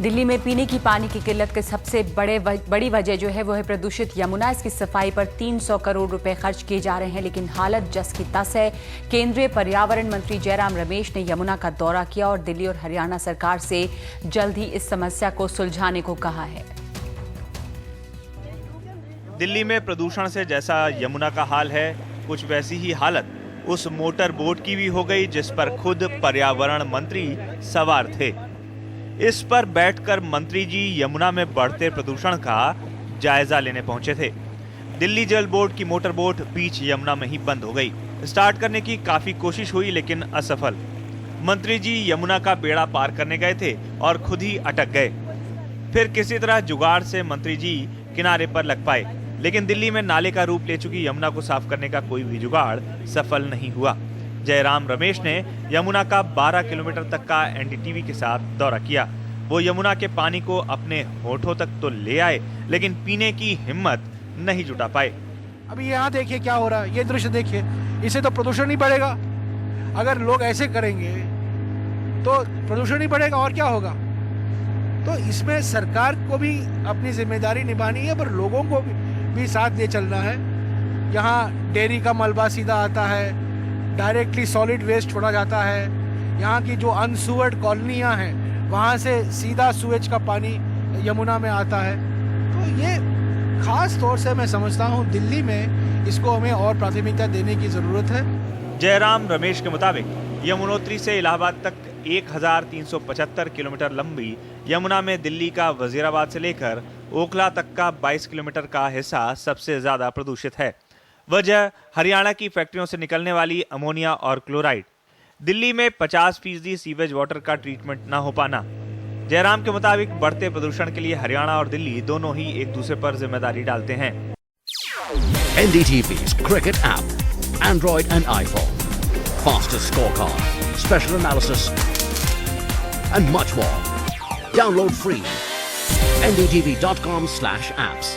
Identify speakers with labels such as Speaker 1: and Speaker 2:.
Speaker 1: दिल्ली में पीने की पानी की किल्लत के सबसे बड़ी वजह जो है वो है प्रदूषित यमुना। इसकी सफाई पर 300 करोड़ रुपए खर्च किए जा रहे हैं, लेकिन हालत जस की तस है। केंद्रीय पर्यावरण मंत्री जयराम रमेश ने यमुना का दौरा किया और दिल्ली और हरियाणा सरकार से जल्द ही इस समस्या को सुलझाने को कहा है।
Speaker 2: दिल्ली में प्रदूषण से जैसा यमुना का हाल है, कुछ वैसी ही हालत उस मोटर बोट की भी हो गई जिस पर खुद पर्यावरण मंत्री सवार थे। इस पर बैठकर मंत्री जी यमुना में बढ़ते प्रदूषण का जायजा लेने पहुंचे थे। दिल्ली जल बोर्ड की मोटर बोट बीच यमुना में ही बंद हो गई। स्टार्ट करने की काफी कोशिश हुई लेकिन असफल। मंत्री जी यमुना का बेड़ा पार करने गए थे और खुद ही अटक गए। फिर किसी तरह जुगाड़ से मंत्री जी किनारे पर लग पाए, लेकिन दिल्ली में नाले का रूप ले चुकी यमुना को साफ करने का कोई भी जुगाड़ सफल नहीं हुआ। जयराम रमेश ने यमुना का 12 किलोमीटर तक का एनडीटीवी के साथ दौरा किया। वो यमुना के पानी को अपने होठों तक तो ले आए, लेकिन पीने की हिम्मत नहीं जुटा पाए।
Speaker 3: अभी यहाँ देखिए क्या हो रहा है, ये दृश्य देखिए, इससे तो प्रदूषण ही बढ़ेगा। अगर लोग ऐसे करेंगे तो प्रदूषण ही बढ़ेगा और क्या होगा। तो इसमें सरकार को भी अपनी जिम्मेदारी निभानी है, पर लोगों को भी साथ ले चलना है। यहाँ डेयरी का मलबा सीधा आता है, डायरेक्टली सॉलिड वेस्ट छोड़ा जाता है। यहाँ की जो अनसूवर्ड कॉलोनियाँ हैं वहाँ से सीधा सूएज का पानी यमुना में आता है। तो ये खास तौर से मैं समझता हूँ दिल्ली में इसको हमें और प्राथमिकता देने की ज़रूरत है।
Speaker 2: जयराम रमेश के मुताबिक यमुनोत्री से इलाहाबाद तक 1375 किलोमीटर लंबी यमुना में दिल्ली का वजीराबाद से लेकर ओखला तक का 22 किलोमीटर का हिस्सा सबसे ज्यादा प्रदूषित है। वजह हरियाणा की फैक्ट्रियों से निकलने वाली अमोनिया और क्लोराइड। दिल्ली में 50% सीवेज वाटर का ट्रीटमेंट न हो पाना। जयराम के मुताबिक बढ़ते प्रदूषण के लिए हरियाणा और दिल्ली दोनों ही एक दूसरे पर जिम्मेदारी डालते हैं।
Speaker 4: NDTV's cricket app, Android and iPhone, fastest scorecard, special analysis, and much more. Download free. ndtv.com/apps.